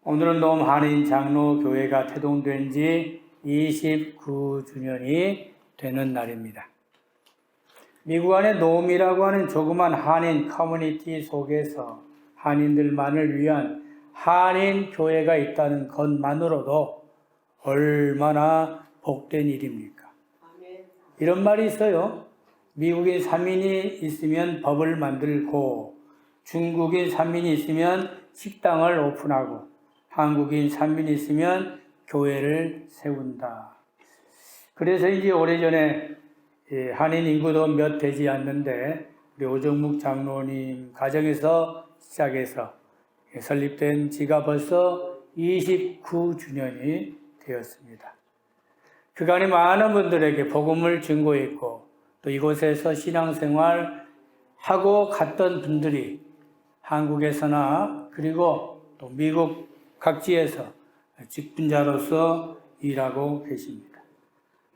오늘은 놈 한인 장로교회가 태동된 지 29주년이 되는 날입니다. 미국 안에 놈이라고 하는 조그만 한인 커뮤니티 속에서 한인들만을 위한 한인 교회가 있다는 것만으로도 얼마나 복된 일입니까? 이런 말이 있어요. 미국인 3인이 있으면 법을 만들고, 중국인 3인이 있으면 식당을 오픈하고, 한국인 3인이 있으면 교회를 세운다. 그래서 이제 오래전에 한인 인구도 몇 되지 않는데 우리 오정묵 장로님 가정에서 시작해서 설립된 지가 벌써 29주년이 되었습니다. 그간에 많은 분들에게 복음을 증거했고 또 이곳에서 신앙생활 하고 갔던 분들이 한국에서나 그리고 또 미국 각지에서 직분자로서 일하고 계십니다.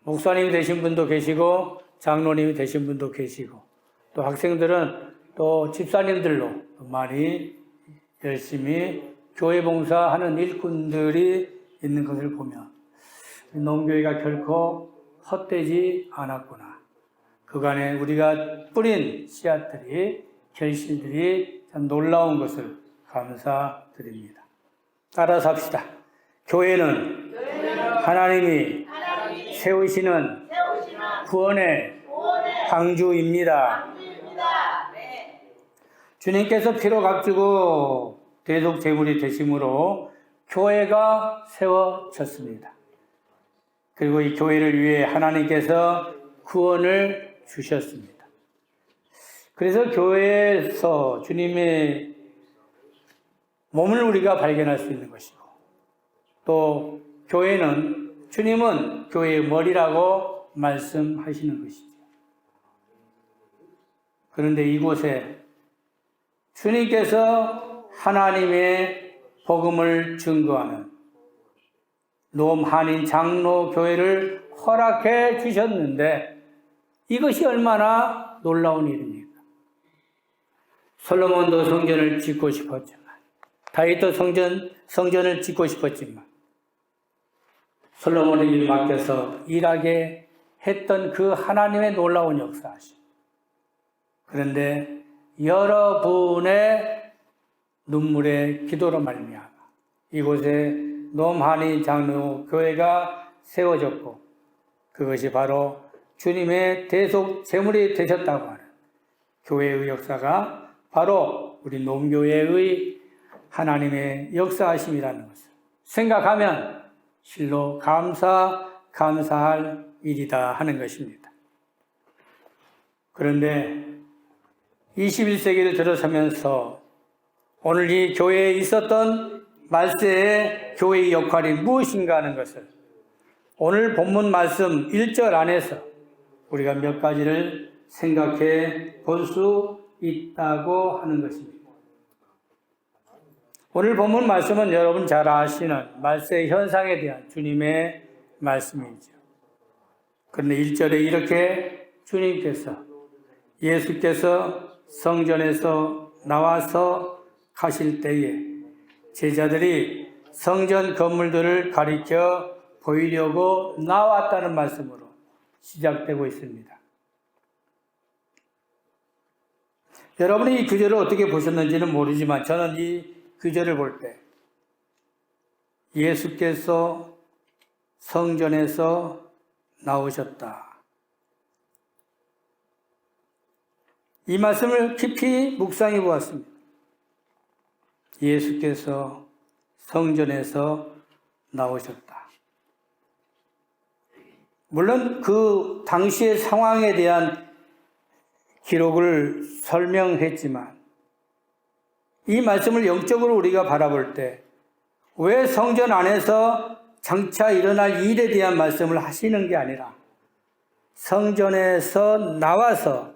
목사님이 되신 분도 계시고 장로님이 되신 분도 계시고 또 학생들은 또 집사님들로 많이 열심히 교회 봉사하는 일꾼들이 있는 것을 보면 농교회가 결코 헛되지 않았구나. 그간에 우리가 뿌린 씨앗들이 결실들이 참 놀라운 것을 감사드립니다. 따라서 합시다. 교회는 하나님이 세우시는 구원의 방주입니다. 주님께서 피로 값주고 대속 제물이 되심으로 교회가 세워졌습니다. 그리고 이 교회를 위해 하나님께서 구원을 주셨습니다. 그래서 교회에서 주님의 몸을 우리가 발견할 수 있는 것이고 또 주님은 교회의 머리라고 말씀하시는 것이죠. 그런데 이곳에 주님께서 하나님의 복음을 증거하는 놈 한인 장로교회를 허락해 주셨는데 이것이 얼마나 놀라운 일입니까? 솔로몬도 성전을 짓고 싶었지만 다윗도 성전을 짓고 싶었지만 솔로몬에게 맡겨서 일하게 했던 그 하나님의 놀라운 역사하심. 그런데 여러분의 눈물의 기도로 말미암아 이곳에 놈 한인 장로교회가 세워졌고 그것이 바로 주님의 대속 제물이 되셨다고 하는 교회의 역사가 바로 우리 놈교회의 하나님의 역사하심이라는 것을 생각하면 실로 감사할 일이다 하는 것입니다. 그런데 21세기를 들어서면서 오늘 이 교회에 있었던 말세의 교회의 역할이 무엇인가 하는 것을 오늘 본문 말씀 1절 안에서 우리가 몇 가지를 생각해 볼 수 있다고 하는 것입니다. 오늘 본문 말씀은 여러분 잘 아시는 말세의 현상에 대한 주님의 말씀이죠. 그런데 1절에 이렇게 예수께서 성전에서 나와서 가실 때에 제자들이 성전 건물들을 가리켜 보이려고 나왔다는 말씀으로 시작되고 있습니다. 여러분이 이 구절을 어떻게 보셨는지는 모르지만 저는 이 구절을 볼 때 예수께서 성전에서 나오셨다. 이 말씀을 깊이 묵상해 보았습니다. 예수께서 성전에서 나오셨다. 물론 그 당시의 상황에 대한 기록을 설명했지만 이 말씀을 영적으로 우리가 바라볼 때 왜 성전 안에서 장차 일어날 일에 대한 말씀을 하시는 게 아니라 성전에서 나와서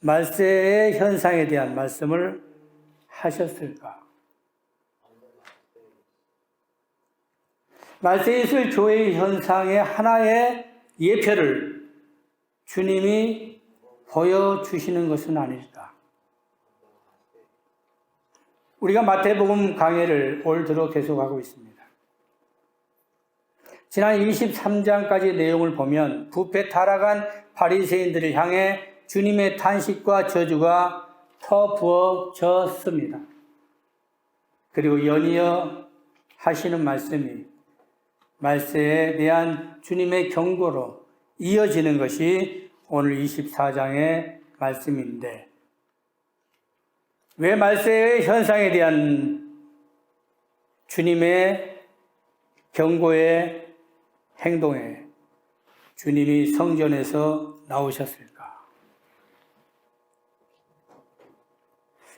말세의 현상에 대한 말씀을 하셨을까? 말세에 있을 교회의 현상의 하나의 예표를 주님이 보여주시는 것은 아닐까? 우리가 마태복음 강해를 올 들어 계속하고 있습니다. 지난 23장까지 내용을 보면 부패 타락한 바리새인들을 향해 주님의 탄식과 저주가 터부어졌습니다. 그리고 연이어 하시는 말씀이 말세에 대한 주님의 경고로 이어지는 것이 오늘 24장의 말씀인데, 왜 말세의 현상에 대한 주님의 경고의 행동에 주님이 성전에서 나오셨을까?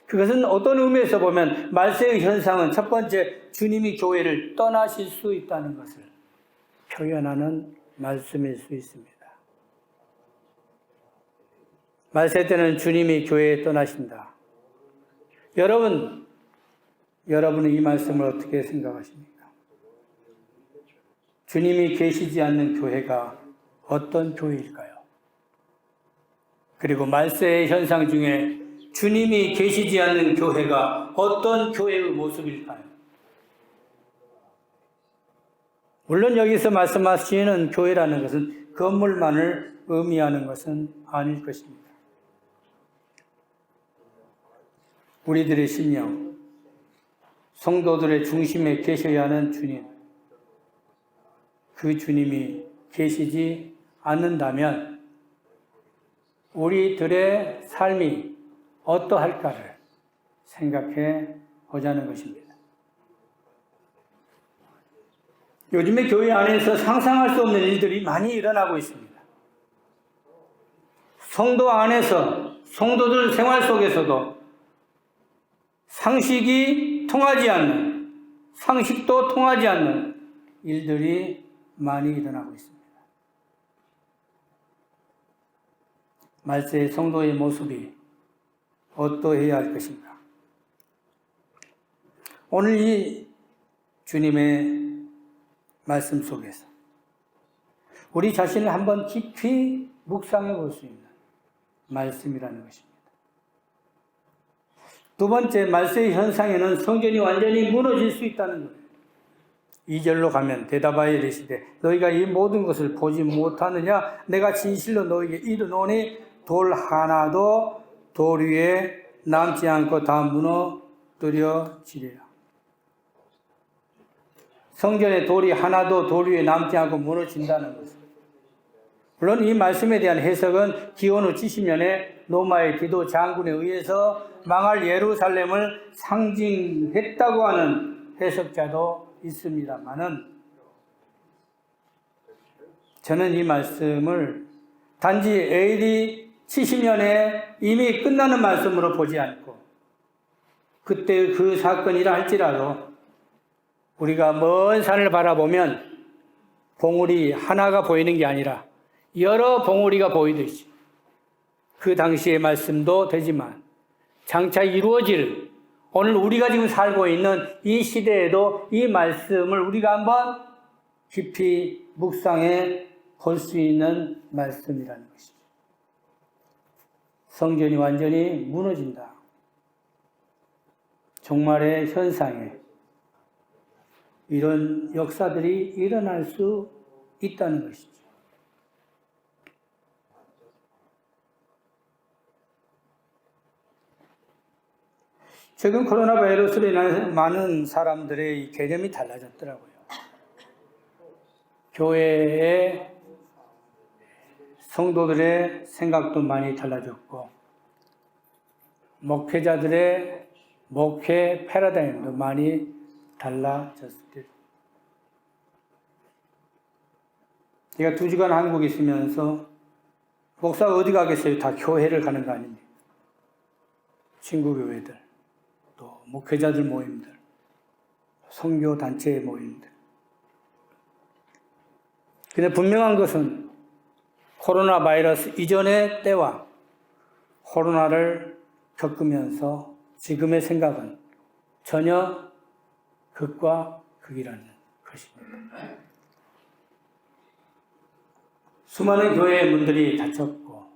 그것은 어떤 의미에서 보면 말세의 현상은 첫 번째, 주님이 교회를 떠나실 수 있다는 것을 표현하는 말씀일 수 있습니다. 말세 때는 주님이 교회에 떠나신다. 여러분은 이 말씀을 어떻게 생각하십니까? 주님이 계시지 않는 교회가 어떤 교회일까요? 그리고 말세의 현상 중에 주님이 계시지 않는 교회가 어떤 교회의 모습일까요? 물론 여기서 말씀하시는 교회라는 것은 건물만을 의미하는 것은 아닐 것입니다. 우리들의 심령, 성도들의 중심에 계셔야 하는 주님, 그 주님이 계시지 않는다면 우리들의 삶이 어떠할까를 생각해 보자는 것입니다. 요즘에 교회 안에서 상상할 수 없는 일들이 많이 일어나고 있습니다. 성도 안에서, 성도들 생활 속에서도 상식도 통하지 않는 일들이 많이 일어나고 있습니다. 말세의 성도의 모습이 어떠해야 할 것인가? 오늘 이 주님의 말씀 속에서 우리 자신을 한번 깊이 묵상해 볼 수 있는 말씀이라는 것입니다. 두 번째, 말세의 현상에는 성전이 완전히 무너질 수 있다는 거예요. 2절로 가면 대답하여 이르시되 너희가 이 모든 것을 보지 못하느냐? 내가 진실로 너희에게 이르노니 돌 하나도 돌 위에 남지 않고 다 무너뜨려지리라. 성전의 돌이 하나도 돌 위에 남지 않고 무너진다는 것은, 물론 이 말씀에 대한 해석은 기원 후 70년에 로마의 디도 장군에 의해서 망할 예루살렘을 상징했다고 하는 해석자도 있습니다만은, 저는 이 말씀을 단지 AD 70년에 이미 끝나는 말씀으로 보지 않고, 그때 그 사건이라 할지라도 우리가 먼 산을 바라보면 봉우리 하나가 보이는 게 아니라 여러 봉우리가 보이듯이 그 당시의 말씀도 되지만 장차 이루어질 오늘 우리가 지금 살고 있는 이 시대에도 이 말씀을 우리가 한번 깊이 묵상해 볼 수 있는 말씀이라는 것입니다. 성전이 완전히 무너진다. 종말의 현상에 이런 역사들이 일어날 수 있다는 것이죠. 최근 코로나 바이러스로 인해 많은 사람들의 개념이 달라졌더라고요. 교회의 성도들의 생각도 많이 달라졌고, 목회자들의 목회 패러다임도 많이 달라졌을 때, 제가 2주간 한국에 있으면서 목사가 어디 가겠어요? 다 교회를 가는 거 아닙니까? 친구 교회들, 또 목회자들 모임들, 선교 단체 모임들. 근데 분명한 것은 코로나 바이러스 이전의 때와 코로나를 겪으면서 지금의 생각은 전혀 극과 극이라는 것입니다. 수많은 교회의 문들이 닫혔고,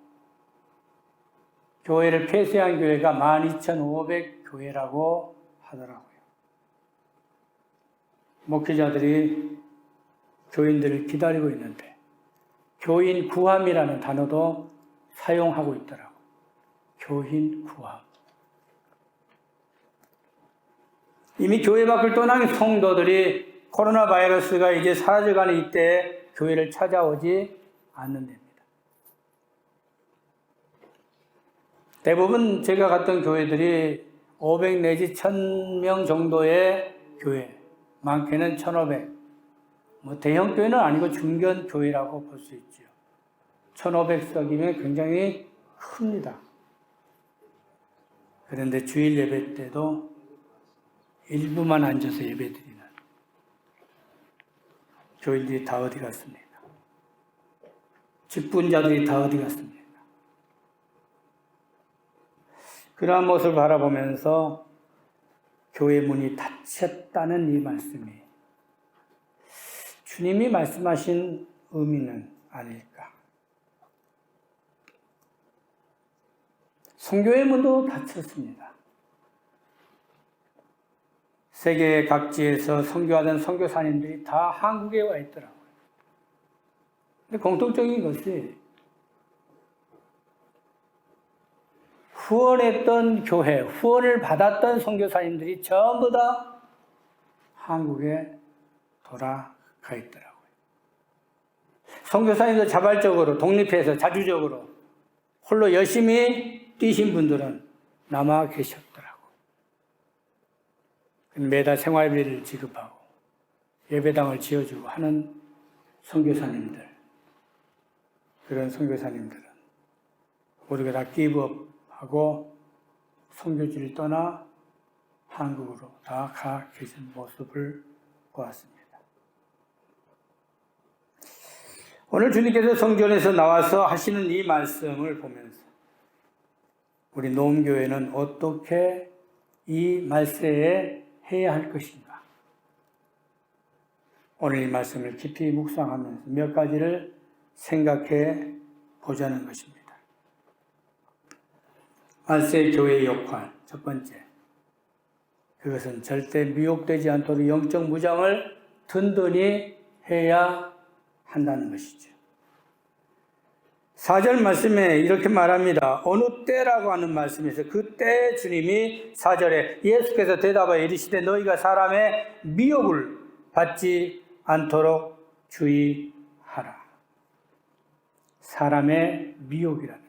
교회를 폐쇄한 교회가 12,500교회라고 하더라고요. 목회자들이 교인들을 기다리고 있는데 교인 구함이라는 단어도 사용하고 있더라고요. 교인 구함. 이미 교회 밖을 떠난 성도들이 코로나 바이러스가 이제 사라져가는 이때에 교회를 찾아오지 않는답니다. 대부분 제가 갔던 교회들이 500 내지 1000명 정도의 교회, 많게는 1500. 대형 교회는 아니고 중견 교회라고 볼 수 있죠. 1500석이면 굉장히 큽니다. 그런데 주일 예배 때도 일부만 앉아서 예배드리는 교인들이 다 어디 갔습니까? 직분자들이 다 어디 갔습니까? 그러한 모습을 바라보면서 교회 문이 닫혔다는 이 말씀이 주님이 말씀하신 의미는 아닐까? 선교의 문도 닫혔습니다. 세계 각지에서 선교하던 선교사님들이 다 한국에 와 있더라고요. 근데 공통적인 것이 후원했던 교회, 후원을 받았던 선교사님들이 전부 다 한국에 돌아가 있더라고요. 선교사님도 자발적으로 독립해서 자주적으로 홀로 열심히 뛰신 분들은 남아 계셨더라고요. 매달 생활비를 지급하고 예배당을 지어주고 하는 선교사님들, 그런 선교사님들은 우리가 다 기브업하고 선교지를 떠나 한국으로 다 가 계신 모습을 보았습니다. 오늘 주님께서 성전에서 나와서 하시는 이 말씀을 보면서 우리 노음교회는 어떻게 이 말세에 해야 할 것인가? 오늘 이 말씀을 깊이 묵상하면서 몇 가지를 생각해 보자는 것입니다. 말세 교회의 역할, 첫 번째. 그것은 절대 미혹되지 않도록 영적 무장을 든든히 해야 한다는 것이죠. 4절 말씀에 이렇게 말합니다. 어느 때라고 하는 말씀에서 그때 주님이 4절에 예수께서 대답하여 이르시되 너희가 사람의 미혹을 받지 않도록 주의하라. 사람의 미혹이라는 것.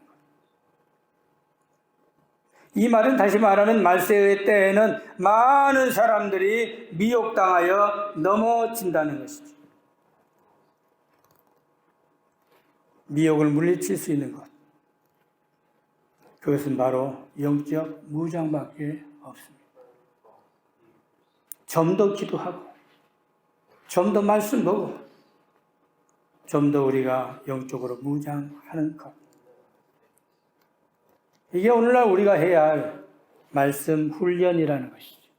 이 말은 다시 말하면 말세의 때에는 많은 사람들이 미혹당하여 넘어진다는 것이죠. 미혹을 물리칠 수 있는 것. 그것은 바로 영적 무장밖에 없습니다. 좀 더 기도하고, 좀 더 말씀 보고, 좀 더 우리가 영적으로 무장하는 것. 이게 오늘날 우리가 해야 할 말씀 훈련이라는 것이죠.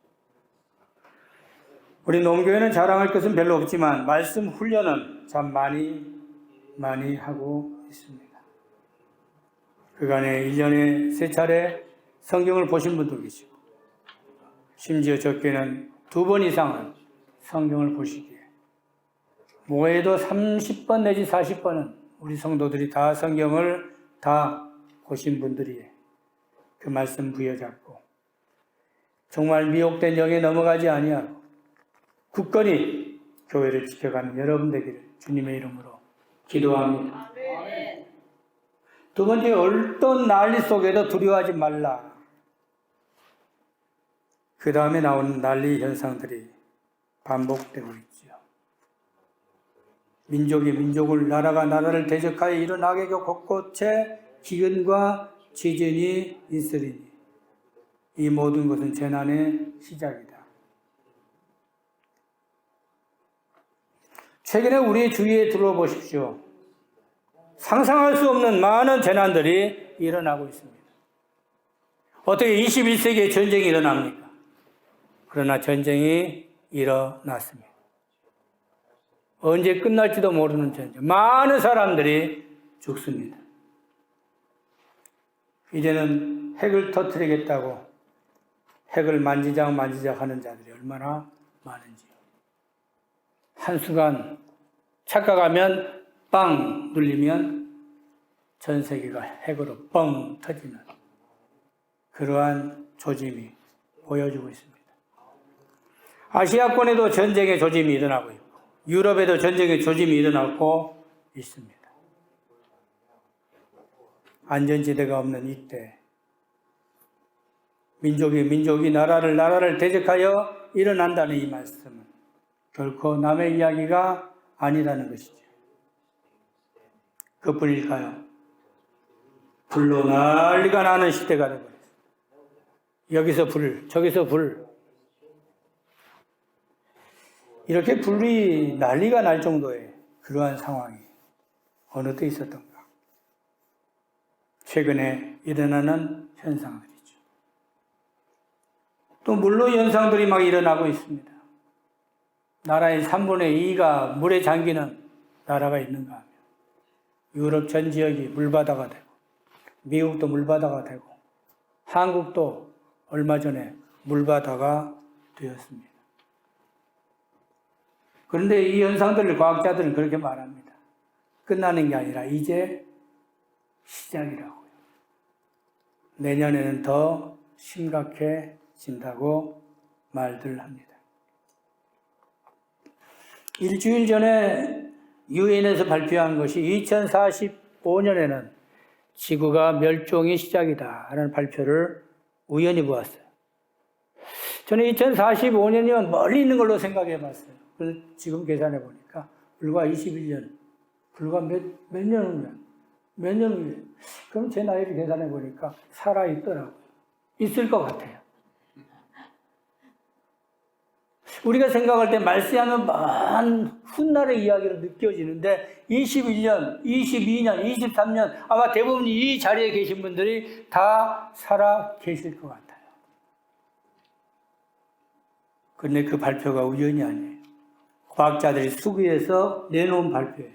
우리 농교회는 자랑할 것은 별로 없지만 말씀 훈련은 참 많이 하고 있습니다. 그간에 1년에 3차례 성경을 보신 분도 계시고 심지어 적게는 2번 이상은 성경을 보시기에 모에도 30번 내지 40번은 우리 성도들이 다 성경을 다 보신 분들이 그 말씀 부여잡고 정말 미혹된 영에 넘어가지 아니하고 굳건히 교회를 지켜가는 여러분 되기를 주님의 이름으로 기도합니다. 아멘. 두 번째, 어떤 난리 속에도 두려워하지 말라. 그 다음에 나오는 난리 현상들이 반복되고 있죠. 민족이 민족을, 나라가 나라를 대적하여 일어나게 곳곳에 기근과 지진이 있으리니 이 모든 것은 재난의 시작이다. 최근에 우리 주위에 둘러보십시오. 상상할 수 없는 많은 재난들이 일어나고 있습니다. 어떻게 21세기에 전쟁이 일어납니까? 그러나 전쟁이 일어났습니다. 언제 끝날지도 모르는 전쟁. 많은 사람들이 죽습니다. 이제는 핵을 터뜨리겠다고 핵을 만지작 하는 자들이 얼마나 많은지요. 한순간 착각하면 빵 눌리면 전 세계가 핵으로 뻥 터지는 그러한 조짐이 보여주고 있습니다. 아시아권에도 전쟁의 조짐이 일어나고 있고 유럽에도 전쟁의 조짐이 일어나고 있습니다. 안전지대가 없는 이때 민족이 나라를 대적하여 일어난다는 이 말씀은 결코 남의 이야기가 아니라는 것이죠. 그뿐일까요? 불로 난리가 나는 시대가 되어버렸어요. 여기서 불, 저기서 불. 이렇게 불이 난리가 날 정도의 그러한 상황이 어느 때 있었던가. 최근에 일어나는 현상들이죠. 또 물로 현상들이 막 일어나고 있습니다. 나라의 3분의 2가 물에 잠기는 나라가 있는가 하면 유럽 전 지역이 물바다가 되고 미국도 물바다가 되고 한국도 얼마 전에 물바다가 되었습니다. 그런데 이 현상들을 과학자들은 그렇게 말합니다. 끝나는 게 아니라 이제 시작이라고요. 내년에는 더 심각해진다고 말들 합니다. 일주일 전에 유엔에서 발표한 것이 2045년에는 지구가 멸종이 시작이다 라는 발표를 우연히 보았어요. 저는 2045년이면 멀리 있는 걸로 생각해 봤어요. 그래서 지금 계산해 보니까 불과 21년, 불과 몇 년 후에. 그럼 제 나이를 계산해 보니까 살아있더라고요. 있을 것 같아요. 우리가 생각할 때 말세하면 먼 훗날의 이야기로 느껴지는데 21년, 22년, 23년 아마 대부분 이 자리에 계신 분들이 다 살아 계실 것 같아요. 그런데 그 발표가 우연이 아니에요. 과학자들이 수기해서 내놓은 발표예요.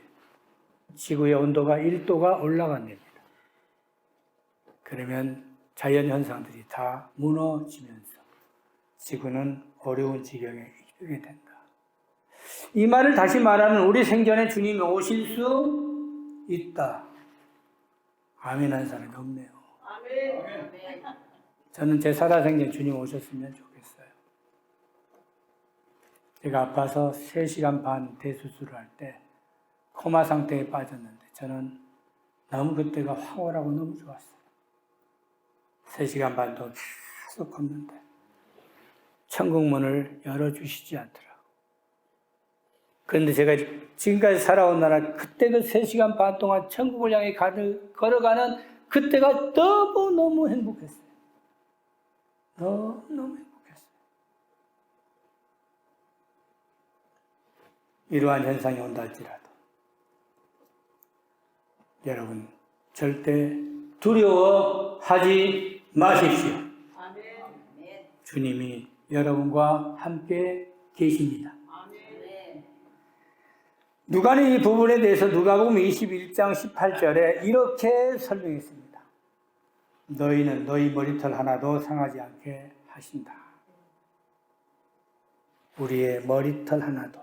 지구의 온도가 1도가 올라간답니다. 그러면 자연현상들이 다 무너지면서 지구는 어려운 지경에 이르게 된다. 이 말을 다시 말하는 우리 생전에 주님이 오실 수 있다. 아멘 한 사람이 없네요. 아멘. 저는 제 살아생전 주님 오셨으면 좋겠어요. 제가 아파서 3시간 반 대수술을 할 때 코마 상태에 빠졌는데 저는 너무 그때가 황홀하고 너무 좋았어요. 3시간 반도 계속 걷는데 천국문을 열어주시지 않더라고요. 그런데 제가 지금까지 살아온 나라 그때 그 3시간 반 동안 천국을 향해 걸어가는 그때가 너무너무 행복했어요. 너무너무 행복했어요. 이러한 현상이 온다 할지라도 여러분 절대 두려워하지 마십시오. 주님이 여러분과 함께 계십니다. 누가는 이 부분에 대해서 누가복음 21장 18절에 이렇게 설명했습니다. 너희는 너희 머리털 하나도 상하지 않게 하신다. 우리의 머리털 하나도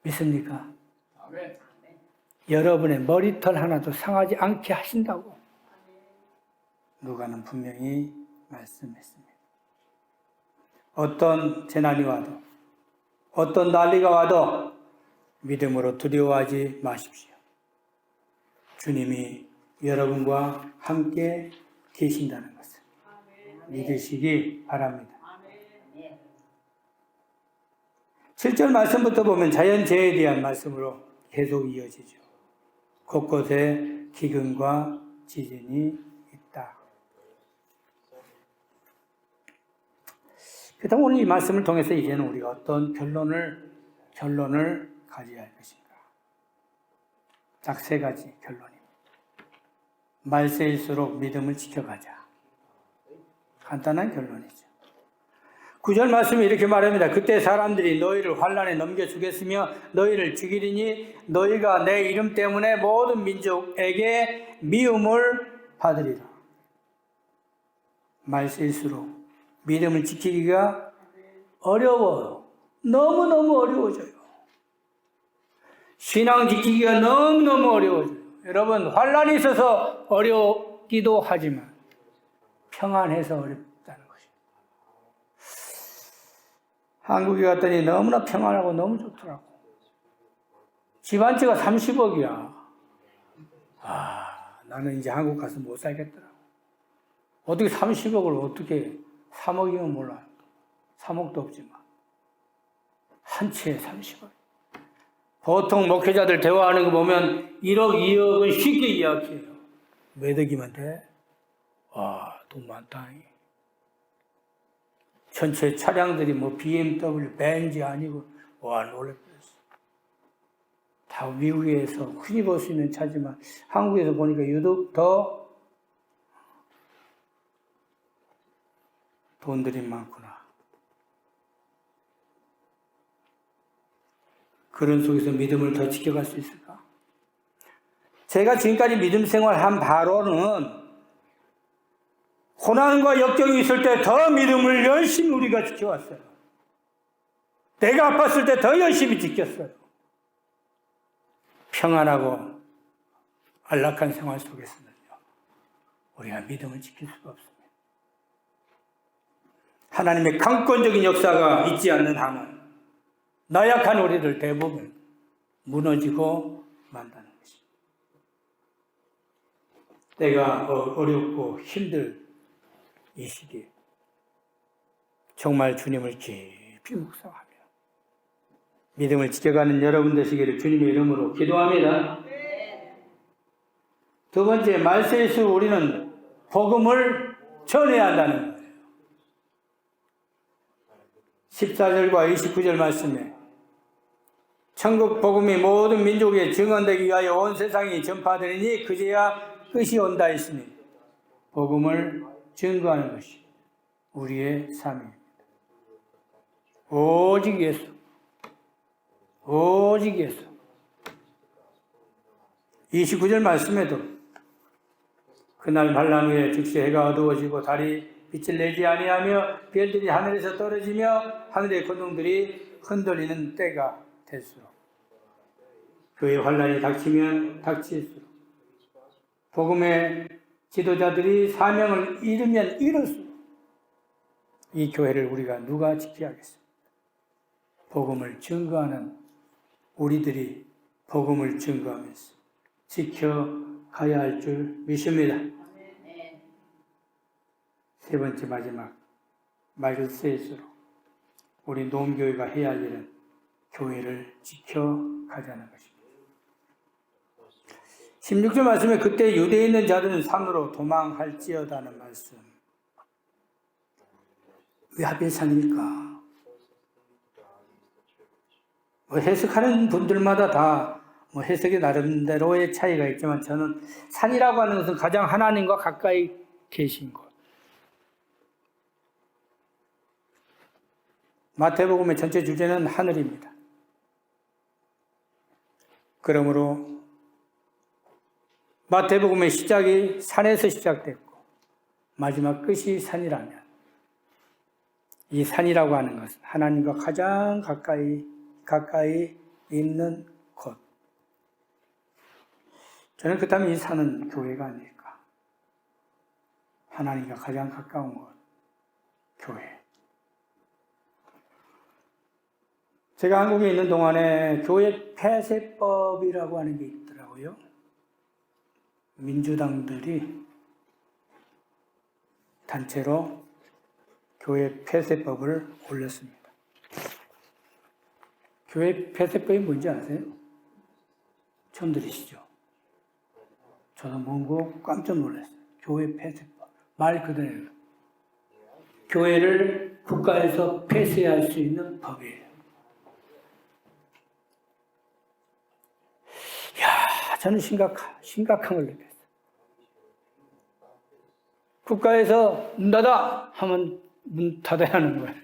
믿습니까? 아멘. 여러분의 머리털 하나도 상하지 않게 하신다고 누가는 분명히 말씀했습니다. 어떤 재난이 와도 어떤 난리가 와도 믿음으로 두려워하지 마십시오. 주님이 여러분과 함께 계신다는 것을 믿으시기 바랍니다. 7절 말씀부터 보면 자연재해에 대한 말씀으로 계속 이어지죠. 곳곳에 기근과 지진이 있다. 그렇다면 오늘 이 말씀을 통해서 이제는 우리가 어떤 결론을 가져야 할 것인가. 딱 3가지 결론입니다. 말세일수록 믿음을 지켜가자. 간단한 결론이죠. 9절 말씀이 이렇게 말합니다. 그때 사람들이 너희를 환난에 넘겨주겠으며 너희를 죽이리니 너희가 내 이름 때문에 모든 민족에게 미움을 받으리라. 말세일수록 믿음을 지키기가 어려워요. 너무너무 어려워져요. 신앙 지키기가 너무너무 어려워져요. 여러분, 환란이 있어서 어렵기도 하지만 평안해서 어렵다는 것이에요. 한국에 갔더니 너무나 평안하고 너무 좋더라고. 집 한 채가 30억이야. 나는 이제 한국 가서 못 살겠더라고. 어떻게 30억을 어떻게 3억이면 몰라요. 3억도 없지만. 한 채에 30억. 보통 목회자들 대화하는 거 보면 1억, 2억은 쉽게 이야기해요. 몇 억이면 돼? 돈 많다. 전체 차량들이 뭐 BMW, 벤츠 아니고, 놀랬어요. 다 미국에서 흔히 볼 수 있는 차지만 한국에서 보니까 유독 더 돈들이 많구나. 그런 속에서 믿음을 더 지켜갈 수 있을까? 제가 지금까지 믿음 생활한 바로는 고난과 역경이 있을 때 더 믿음을 열심히 우리가 지켜왔어요. 내가 아팠을 때 더 열심히 지켰어요. 평안하고 안락한 생활 속에서는요, 우리가 믿음을 지킬 수가 없습니다. 하나님의 강권적인 역사가 있지 않는 한은 나약한 우리들 대부분 무너지고 만다는 것입니다. 때가 어렵고 힘들 이 시기에 정말 주님을 깊이 묵상하며 믿음을 지켜가는 여러분 되시기를 주님의 이름으로 기도합니다. 두 번째, 말세일수록 우리는 복음을 전해야 한다는 거예요. 14절과 29절 말씀에 천국 복음이 모든 민족에 증언되기 위하여 온 세상이 전파되리니 그제야 끝이 온다 했으니 복음을 증거하는 것이 우리의 삶입니다. 오직 예수, 오직 예수. 29절 말씀에도 그날 반란 후에 즉시 해가 어두워지고 달이 빛을 내지 아니하며 별들이 하늘에서 떨어지며 하늘의 권능들이 흔들리는 때가 될수록 그의 환란이 닥치면 닥칠수록 복음의 지도자들이 사명을 이루면 이룰수록 이 교회를 우리가 누가 지켜야 하겠습니까? 복음을 증거하는 우리들이 복음을 증거하면서 지켜가야 할 줄 믿습니다. 세 번째 마지막 말세일수록 우리 노원교회가 해야 할 일은 교회를 지켜가자는 것입니다. 16절 말씀에 그때 유대에 있는 자들은 산으로 도망할지어다는 말씀. 왜 하필 산일까? 해석하는 분들마다 다 해석이 나름대로의 차이가 있지만 저는 산이라고 하는 것은 가장 하나님과 가까이 계신 곳. 마태복음의 전체 주제는 하늘입니다. 그러므로 마태복음의 시작이 산에서 시작됐고 마지막 끝이 산이라면 이 산이라고 하는 것은 하나님과 가장 가까이 있는 곳. 저는 그렇다면 이 산은 교회가 아닐까. 하나님과 가장 가까운 곳, 교회. 제가 한국에 있는 동안에 교회 폐쇄법이라고 하는 게 있더라고요. 민주당들이 단체로 교회 폐쇄법을 올렸습니다. 교회 폐쇄법이 뭔지 아세요? 처음 들으시죠? 저도 뭔고 깜짝 놀랐어요. 교회 폐쇄법. 말 그대로. 교회를 국가에서 폐쇄할 수 있는 법이에요. 저는 심각한 걸 느꼈어요. 국가에서 문 닫아 하면 문 닫아야 하는 거예요.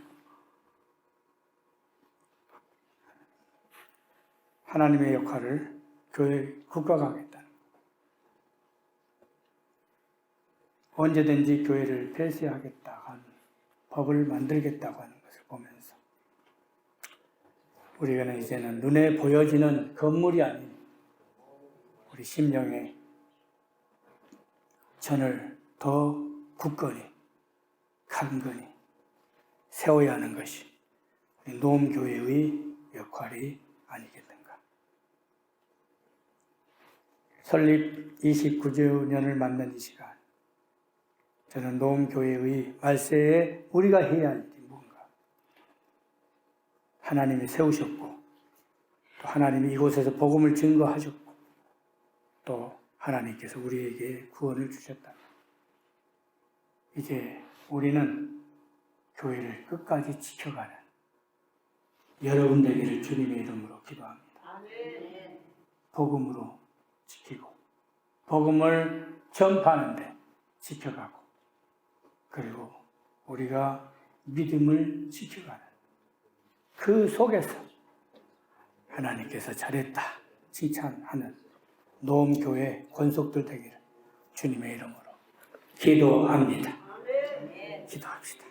하나님의 역할을 교회, 국가가 하겠다는 거예요. 언제든지 교회를 폐쇄하겠다 하는 법을 만들겠다고 하는 것을 보면서 우리가 이제는 눈에 보여지는 건물이 아닌 우리 심령의 전을 더 굳건히 강건히 세워야 하는 것이 우리 노음교회의 역할이 아니겠는가. 설립 29주년을 맞는 이 시간, 저는 노음교회의 말세에 우리가 해야 할 일이 뭔가, 하나님이 세우셨고 또 하나님이 이곳에서 복음을 증거하셨고 또 하나님께서 우리에게 구원을 주셨다. 이제 우리는 교회를 끝까지 지켜가는 여러분 되기를 주님의 이름으로 기도합니다. 복음으로 지키고 복음을 전파하는데 지켜가고 그리고 우리가 믿음을 지켜가는 그 속에서 하나님께서 잘했다 칭찬하는 노음교회 권속들 되기를 주님의 이름으로 기도합니다. 기도합시다.